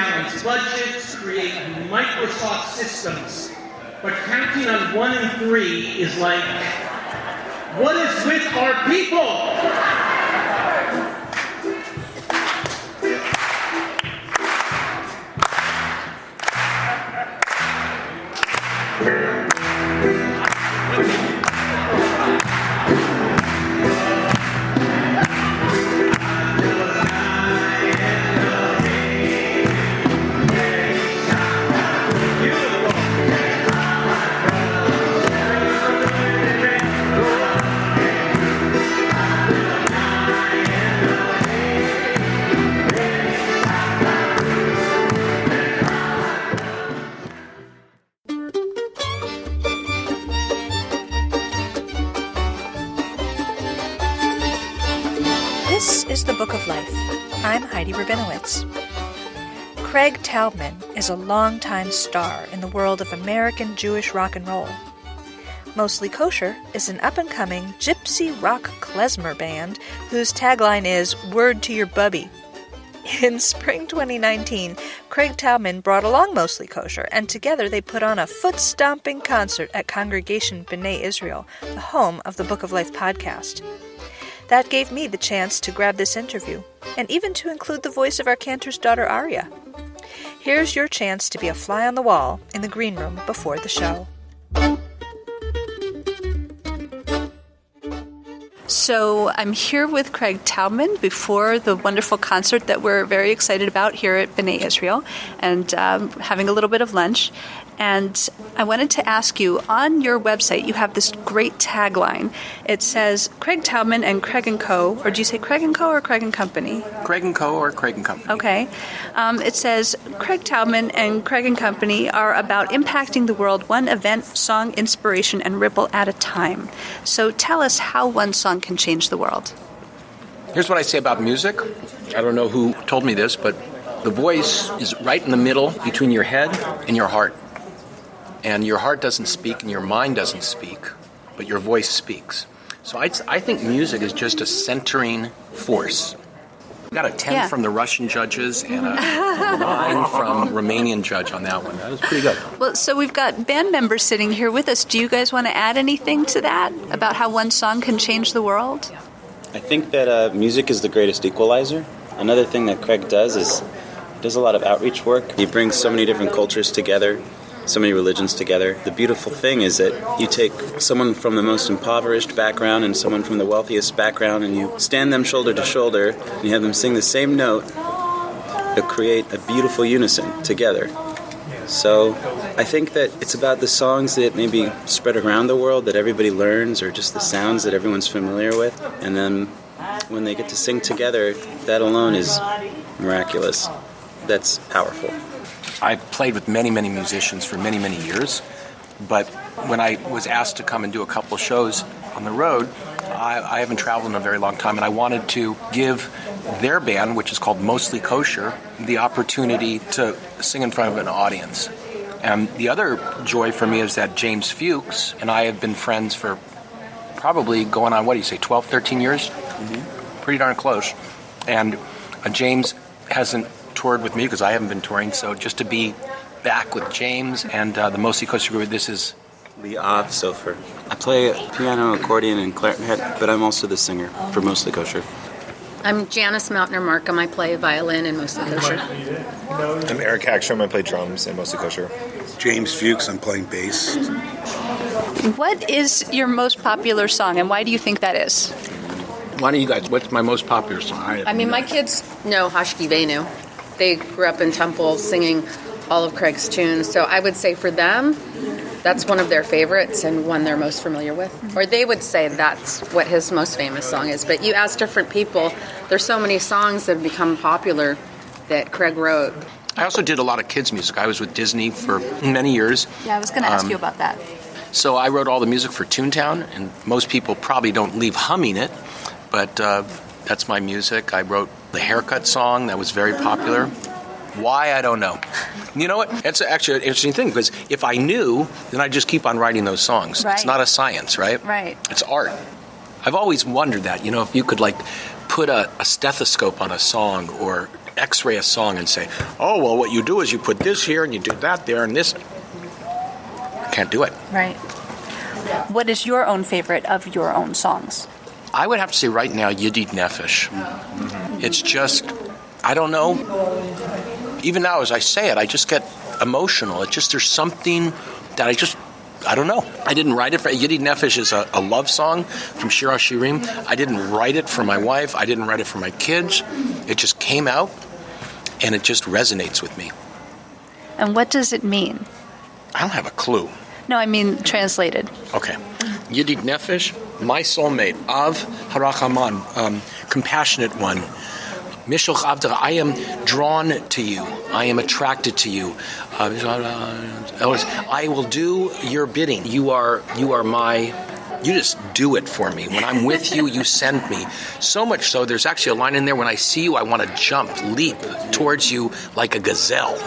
balance budgets, create Microsoft systems. But counting on 1 and 3 is like, what is with our people? This is the Book of Life. I'm Heidi Rabinowitz. Craig Taubman is a longtime star in the world of American Jewish rock and roll. Mostly Kosher is an up-and-coming gypsy rock klezmer band whose tagline is, "Word to your bubby." In spring 2019, Craig Taubman brought along Mostly Kosher, and together they put on a foot-stomping concert at Congregation B'nai Israel, the home of the Book of Life podcast. That gave me the chance to grab this interview, and even to include the voice of our cantor's daughter Aria. Here's your chance to be a fly on the wall in the green room before the show. So I'm here with Craig Taubman before the wonderful concert that we're very excited about here at B'nai Israel, and having a little bit of lunch. And I wanted to ask you, on your website, you have this great tagline. It says, Craig Taubman and Craig & Co., or do you say Craig & Co. or Craig & Company? Craig & Co. or Craig & Company. Okay. It says, Craig Taubman and Craig & Company are about impacting the world one event, song, inspiration, and ripple at a time. So tell us how one song can change the world. Here's what I say about music. I don't know who told me this, but the voice is right in the middle between your head and your heart. And your heart doesn't speak and your mind doesn't speak, but your voice speaks. So I think music is just a centering force. We got a 10 from the Russian judges and a 9 from Romanian judge on that one. That was pretty good. Well, so we've got band members sitting here with us. Do you guys want to add anything to that about how one song can change the world? I think that music is the greatest equalizer. Another thing that Craig does is does a lot of outreach work. He brings so many different cultures together, so many religions together. The beautiful thing is that you take someone from the most impoverished background and someone from the wealthiest background and you stand them shoulder to shoulder and you have them sing the same note to create a beautiful unison together. So I think that it's about the songs that maybe spread around the world that everybody learns, or just the sounds that everyone's familiar with. And then when they get to sing together, that alone is miraculous. That's powerful. I played with many, many musicians for many, many years, but when I was asked to come and do a couple of shows on the road, I haven't traveled in a very long time, and I wanted to give their band, which is called Mostly Kosher, the opportunity to sing in front of an audience. And the other joy for me is that James Fuchs and I have been friends for probably going on, 12, 13 years? Mm-hmm. Pretty darn close. And James hasn't toured with me because I haven't been touring, so just to be back with James and the Mostly Kosher group, this is Liav Sofer. I play piano, accordion, and clarinet, but I'm also the singer for Mostly Kosher. I'm Janice Mautner-Markham. I play violin in Mostly Kosher. I'm Eric Hackstrom. I play drums in Mostly Kosher. James Fuchs. I'm playing bass. What is your most popular song, and why do you think that is? Why don't you guys, what's my most popular song? My kids know Hashki Venu. They grew up in Temple singing all of Craig's tunes. So I would say for them, that's one of their favorites and one they're most familiar with. Or they would say that's what his most famous song is. But you ask different people, there's so many songs that have become popular that Craig wrote. I also did a lot of kids' music. I was with Disney for many years. Yeah, I was going to ask you about that. So I wrote all the music for Toontown, and most people probably don't leave humming it, but that's my music. I wrote the Haircut song that was very popular. Why, I don't know. You know what? It's actually an interesting thing, because if I knew, then I'd just keep on writing those songs. Right. It's not a science, right? Right. It's art. I've always wondered that, if you could, put a stethoscope on a song or x-ray a song and say, oh, well, what you do is you put this here and you do that there and this. Can't do it. Right. What is your own favorite of your own songs? I would have to say right now, Yedid Nefesh. It's just, I don't know. Even now as I say it, I just get emotional. There's something that I don't know. I didn't write it for, Yedid Nefesh is a love song from Shir HaShirim. I didn't write it for my wife. I didn't write it for my kids. It just came out, and it just resonates with me. And what does it mean? I don't have a clue. No, I mean translated. Okay. Yedid Nefesh, my soulmate, Av Harachaman, compassionate one. Mishloch Avdara, I am drawn to you. I am attracted to you. I will do your bidding. You are my. You just do it for me. When I'm with you, you send me. So much so, there's actually a line in there. When I see you, I want to jump, leap towards you like a gazelle.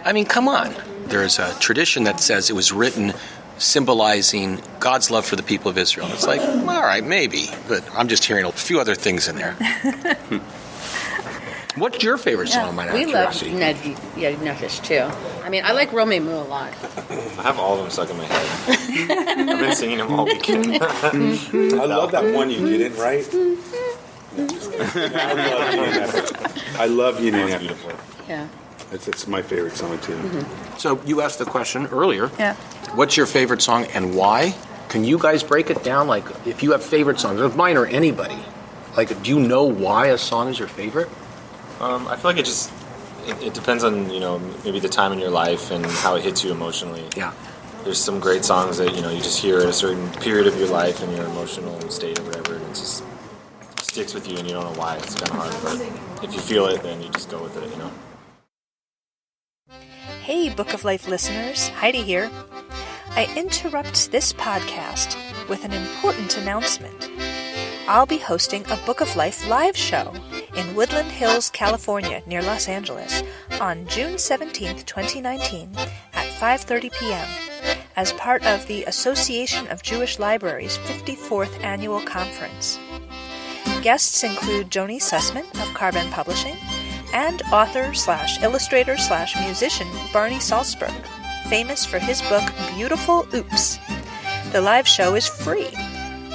I mean, come on. There's a tradition that says it was written symbolizing God's love for the people of Israel. It's like, all right, maybe, but I'm just hearing a few other things in there. What's your favorite song? We love Yedid Nefesh too. I mean, I like Romei Mu a lot. I have all of them stuck in my head. I've been singing them all weekend. I love that one you didn't write. I love Yedid Nefesh. Yeah. It's my favorite song too. Mm-hmm. So you asked the question earlier. Yeah. What's your favorite song and why? Can you guys break it down? Like, if you have favorite songs, of mine or anybody, like, do you know why a song is your favorite? I feel like it depends on, maybe the time in your life and how it hits you emotionally. Yeah. There's some great songs that, you just hear at a certain period of your life and your emotional state or whatever, and it just sticks with you and you don't know why. It's kind of hard, but if you feel it, then you just go with it, Hey, Book of Life listeners, Heidi here. I interrupt this podcast with an important announcement. I'll be hosting a Book of Life live show in Woodland Hills, California, near Los Angeles, on June 17th, 2019, at 5:30 p.m., as part of the Association of Jewish Libraries' 54th Annual Conference. Guests include Joni Sussman of Carbon Publishing and author/illustrator/musician Barney Salzberg, famous for his book Beautiful Oops. The live show is free.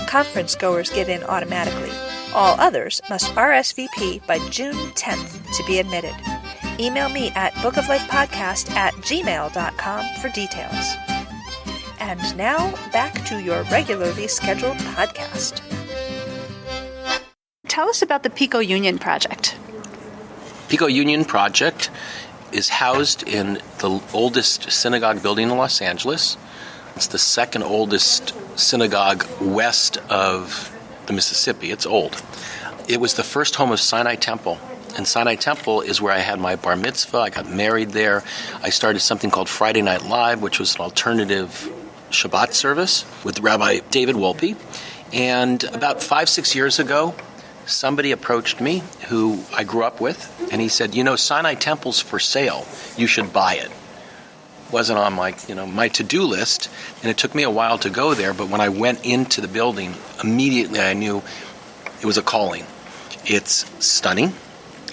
Conference goers get in automatically. All others must RSVP by June 10th to be admitted. Email me at bookoflifepodcast@gmail.com for details. And now, back to your regularly scheduled podcast. Tell us about the Pico Union Project. Pico Union Project is housed in the oldest synagogue building in Los Angeles. It's the second oldest synagogue west of the Mississippi. It's old. It was the first home of Sinai Temple. And Sinai Temple is where I had my bar mitzvah. I got married there. I started something called Friday Night Live, which was an alternative Shabbat service with Rabbi David Wolpe. And about 5-6 years ago, somebody approached me who I grew up with, and he said, Sinai Temple's for sale. You should buy it. Wasn't on my to-do list, and it took me a while to go there, but when I went into the building, immediately I knew it was a calling. It's stunning.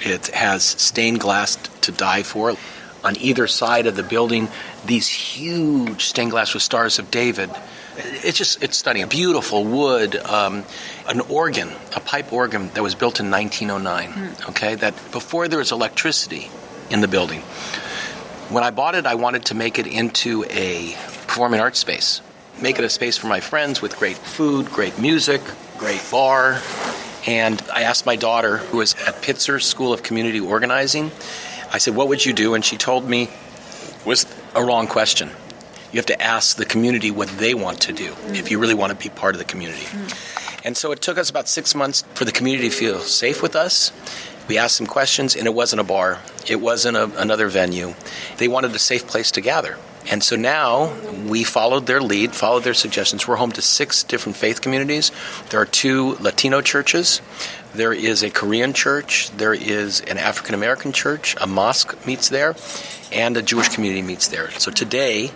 It has stained glass to die for. On either side of the building, these huge stained glass with Stars of David. It's stunning. Beautiful wood, an organ, a pipe organ that was built in 1909, okay, that before there was electricity in the building. When I bought it, I wanted to make it into a performing arts space. Make it a space for my friends with great food, great music, great bar. And I asked my daughter, who was at Pitzer School of Community Organizing, I said, what would you do? And she told me it was a wrong question. You have to ask the community what they want to do if you really want to be part of the community. And so it took us about 6 months for the community to feel safe with us. We asked some questions, and it wasn't a bar. It wasn't another venue. They wanted a safe place to gather. And so now we followed their lead, followed their suggestions. We're home to 6 different faith communities. There are 2 Latino churches. There is a Korean church. There is an African-American church. A mosque meets there, and a Jewish community meets there. So today,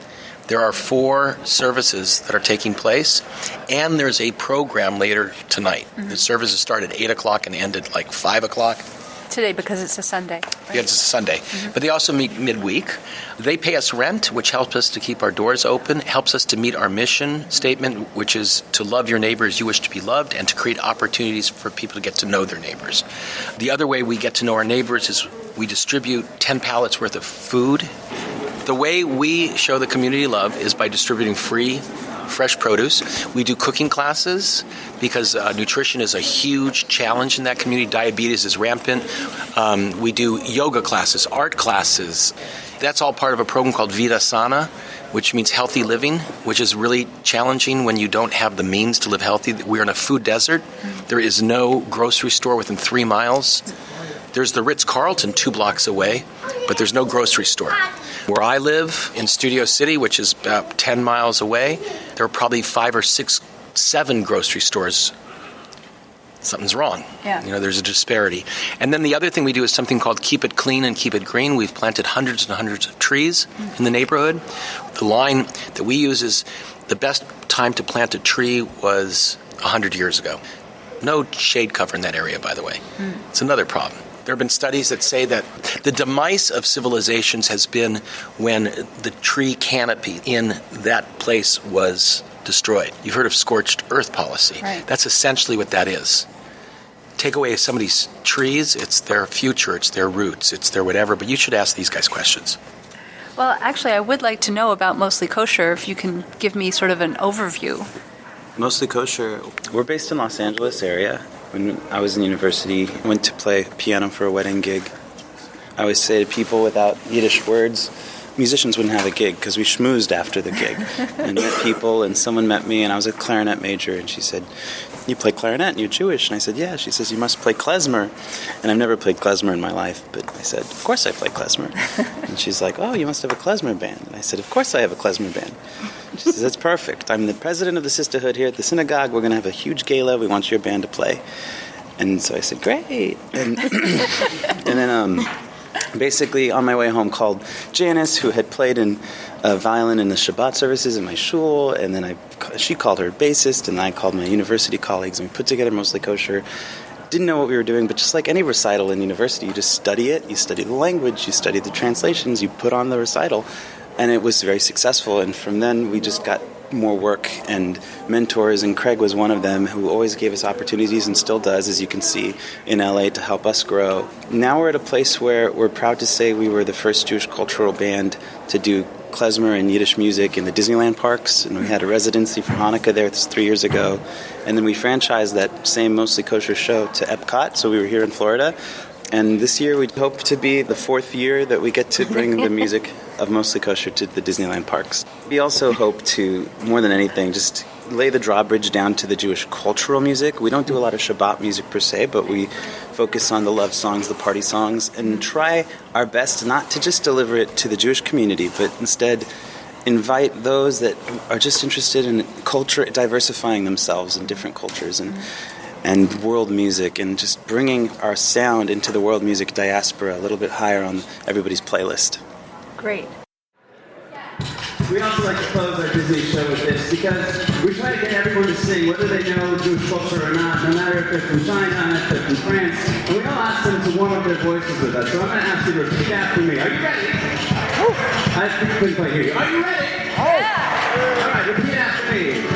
there are 4 services that are taking place, and there's a program later tonight. The services start at 8 o'clock and end at like 5 o'clock. today because it's a Sunday. Right? Yeah, it's a Sunday. But they also meet midweek. They pay us rent, which helps us to keep our doors open, helps us to meet our mission statement, which is to love your neighbor as you wish to be loved, and to create opportunities for people to get to know their neighbors. The other way we get to know our neighbors is we distribute 10 pallets worth of food. The way we show the community love is by distributing free, fresh produce. We do cooking classes because nutrition is a huge challenge in that community. Diabetes is rampant. We do yoga classes, art classes. That's all part of a program called Vida Sana, which means healthy living, which is really challenging when you don't have the means to live healthy. We're in a food desert. There is no grocery store within 3 miles. There's the Ritz-Carlton 2 blocks away, but there's no grocery store. Where I live in Studio City, which is about 10 miles away, there are probably 5 or 6, 7 grocery stores. Something's wrong. Yeah. There's a disparity. And then the other thing we do is something called Keep It Clean and Keep It Green. We've planted hundreds and hundreds of trees in the neighborhood. The line that we use is the best time to plant a tree was 100 years ago. No shade cover in that area, by the way. It's another problem. There have been studies that say that the demise of civilizations has been when the tree canopy in that place was destroyed. You've heard of scorched earth policy. Right. That's essentially what that is. Take away somebody's trees, it's their future, it's their roots, it's their whatever, but you should ask these guys questions. Well, actually, I would like to know about Mostly Kosher, if you can give me sort of an overview. Mostly Kosher, we're based in Los Angeles area. When I was in university, I went to play piano for a wedding gig. I always say to people without Yiddish words, musicians wouldn't have a gig because we schmoozed after the gig and met people, and someone met me, and I was a clarinet major, and she said, "You play clarinet and you're Jewish?" And I said, "Yeah." She says, "You must play klezmer." And I've never played klezmer in my life, but I said, "Of course I play klezmer." And she's like, "Oh, you must have a klezmer band." And I said, "Of course I have a klezmer band." She says, "That's perfect. I'm the president of the sisterhood here at the synagogue. We're going to have a huge gala. We want your band to play." And so I said, "Great." And then basically on my way home called Janice, who had played in violin in the Shabbat services in my shul, and then she called her bassist, and I called my university colleagues, and we put together Mostly Kosher. Didn't know what we were doing, but just like any recital in university, you just study it, you study the language, you study the translations, you put on the recital, and it was very successful. And from then we just got more work and mentors, and Craig was one of them, who always gave us opportunities and still does, as you can see, in LA to help us grow. Now we're at a place where we're proud to say we were the first Jewish cultural band to do klezmer and Yiddish music in the Disneyland parks, and we had a residency for Hanukkah there 3 years ago, and then we franchised that same Mostly Kosher show to Epcot, so we were here in Florida. And this year we hope to be the 4th year that we get to bring the music of Mostly Kosher to the Disneyland parks. We also hope to, more than anything, just lay the drawbridge down to the Jewish cultural music. We don't do a lot of Shabbat music per se, but we focus on the love songs, the party songs, and try our best not to just deliver it to the Jewish community, but instead invite those that are just interested in culture, diversifying themselves in different cultures and world music, and just bringing our sound into the world music diaspora a little bit higher on everybody's playlist. Great. We also like to close our Disney show with this because we try to get everyone to sing, whether they know Jewish culture or not, no matter if they're from China, if they're from France, and we all ask them to warm up their voices with us. So I'm going to ask you to repeat after me. Are you ready? I couldn't quite hear you. Are you ready? Yeah. All right, repeat after me.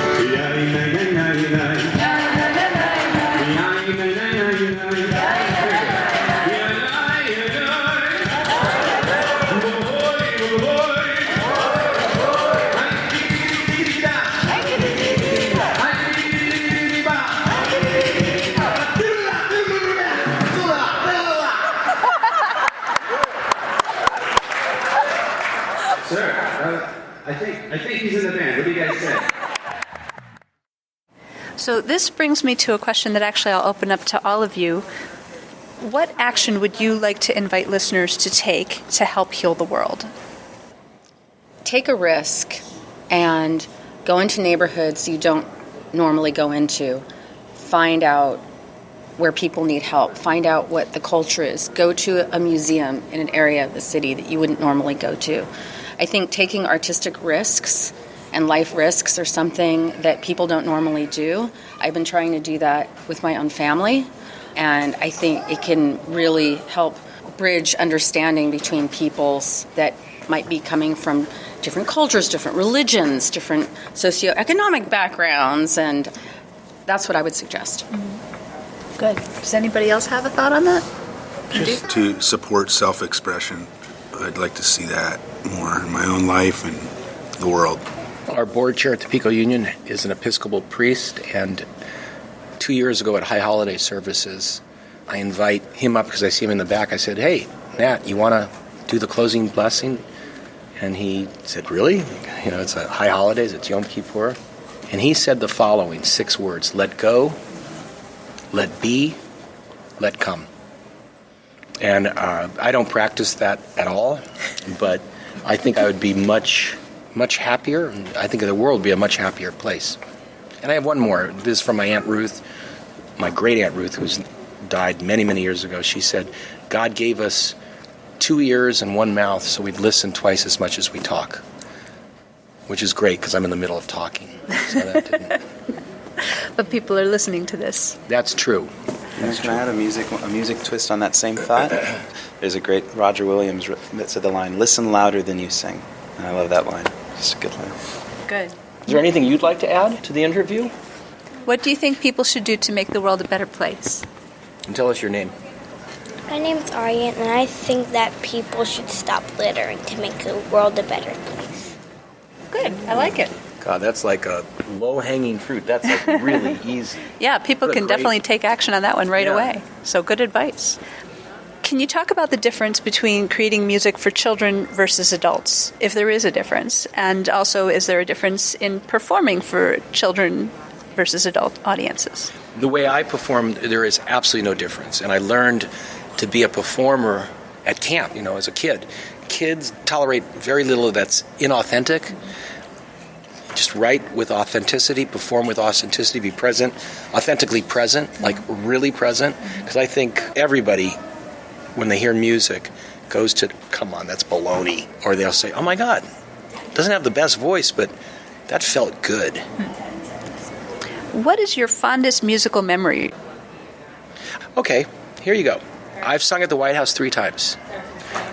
I think he's in the band. What do you guys say? So this brings me to a question that actually I'll open up to all of you. What action would you like to invite listeners to take to help heal the world? Take a risk and go into neighborhoods you don't normally go into. Find out where people need help. Find out what the culture is. Go to a museum in an area of the city that you wouldn't normally go to. I think taking artistic risks and life risks are something that people don't normally do. I've been trying to do that with my own family. And I think it can really help bridge understanding between peoples that might be coming from different cultures, different religions, different socioeconomic backgrounds, and that's what I would suggest. Good. Does anybody else have a thought on that? Just to support self-expression. I'd like to see that more in my own life and the world. Our board chair at the Pico Union is an Episcopal priest, and 2 years ago at High Holiday services, I invite him up because I see him in the back. I said, "Hey, Nat, you want to do the closing blessing?" And he said, "Really? You know, it's a High Holidays, it's Yom Kippur." And he said the following 6 words: let go, let be, let come. And I don't practice that at all, but I think I would be much happier, and I think the world would be a much happier place. And I have one more. This is from my Aunt Ruth, my great Aunt Ruth, who's died many, many years ago. She said, God gave us 2 ears and 1 mouth so we'd listen twice as much as we talk, which is great because I'm in the middle of talking. So that didn't... But people are listening to this. That's true. Can I add a music twist on that same thought? There's a great Roger Williams that said the line, "Listen louder than you sing." And I love that line. Just a good line. Good. Is there anything you'd like to add to the interview? What do you think people should do to make the world a better place? And tell us your name. My name's Aryan, and I think that people should stop littering to make the world a better place. Good. I like it. God, that's like a low-hanging fruit. That's like really easy. Yeah, people What a can great- definitely take action on that one right Yeah. away. So good advice. Can you talk about the difference between creating music for children versus adults, if there is a difference? And also, is there a difference in performing for children versus adult audiences? The way I perform, there is absolutely no difference. And I learned to be a performer at camp, you know, as a kid. Kids tolerate very little that's inauthentic. Just write with authenticity, perform with authenticity, be present, authentically present, like really present. Because I think everybody, when they hear music, goes to, come on, that's baloney. Or they'll say, oh my God, doesn't have the best voice, but that felt good. What is your fondest musical memory? Okay, here you go. I've sung at the White House 3 times.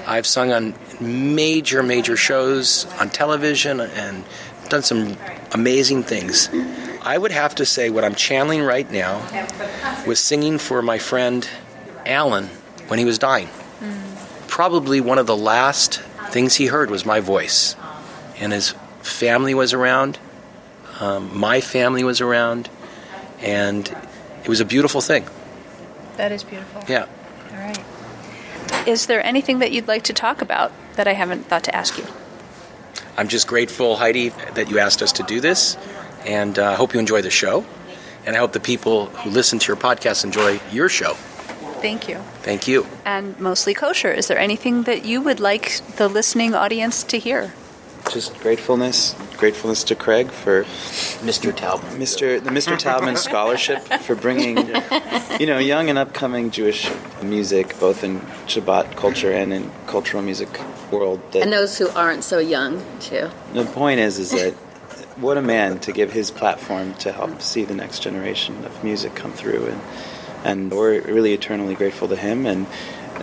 I've sung on major shows on television and done some amazing things. I would have to say what I'm channeling right now was singing for my friend Alan when he was dying. Probably one of the last things he heard was my voice. And his family was around, my family was around, and it was a beautiful thing. That is beautiful. Yeah. All right. Is there anything that you'd like to talk about that I haven't thought to ask you? I'm just grateful, Heidi, that you asked us to do this, and I hope you enjoy the show, and I hope the people who listen to your podcast enjoy your show. Thank you. Thank you. And mostly kosher. Is there anything that you would like the listening audience to hear? Just gratefulness to Craig for Mr. Taubman. the Mr. Taubman Scholarship for bringing, young and upcoming Jewish music, both in Shabbat culture and in cultural music world. And those who aren't so young, too. The point is that what a man to give his platform to help see the next generation of music come through, and we're really eternally grateful to him, and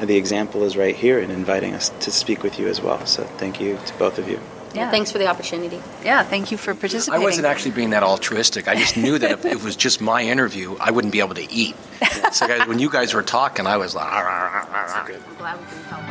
the example is right here in inviting us to speak with you as well. So thank you to both of you. Yeah. Thanks for the opportunity. Yeah, thank you for participating. I wasn't actually being that altruistic. I just knew that if it was just my interview, I wouldn't be able to eat. So guys, when you guys were talking, I was like, I'm glad we can help.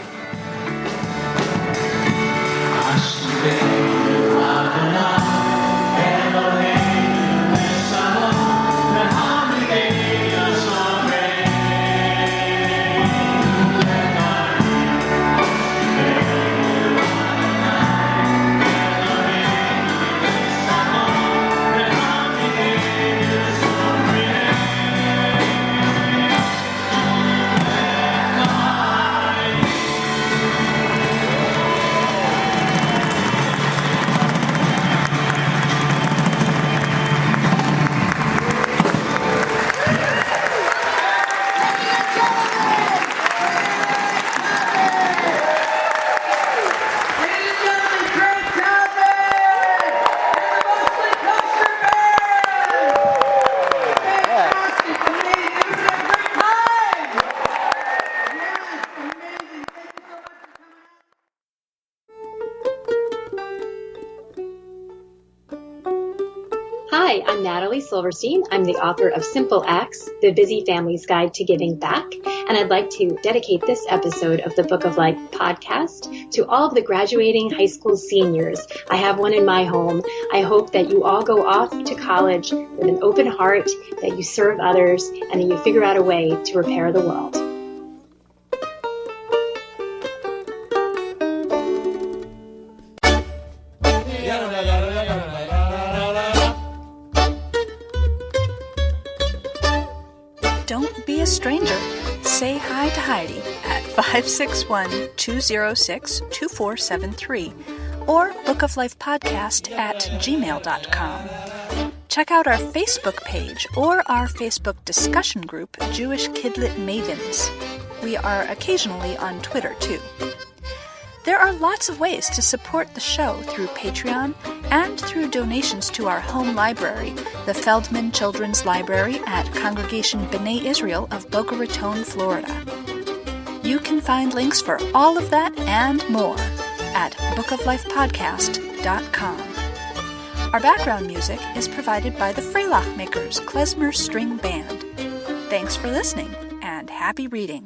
Hi, I'm Natalie Silverstein. I'm the author of Simple Acts, The Busy Family's Guide to Giving Back, and I'd like to dedicate this episode of the Book of Life podcast to all of the graduating high school seniors. I have one in my home. I hope that you all go off to college with an open heart, that you serve others, and that you figure out a way to repair the world. Don't be a stranger. Say hi to Heidi at 561-206-2473 or bookoflifepodcast@gmail.com. Check out our Facebook page or our Facebook discussion group, Jewish Kidlit Mavens. We are occasionally on Twitter, too. There are lots of ways to support the show through Patreon and through donations to our home library, the Feldman Children's Library at Congregation B'nai Israel of Boca Raton, Florida. You can find links for all of that and more at bookoflifepodcast.com. Our background music is provided by the Freilach Makers Klezmer String Band. Thanks for listening, and happy reading.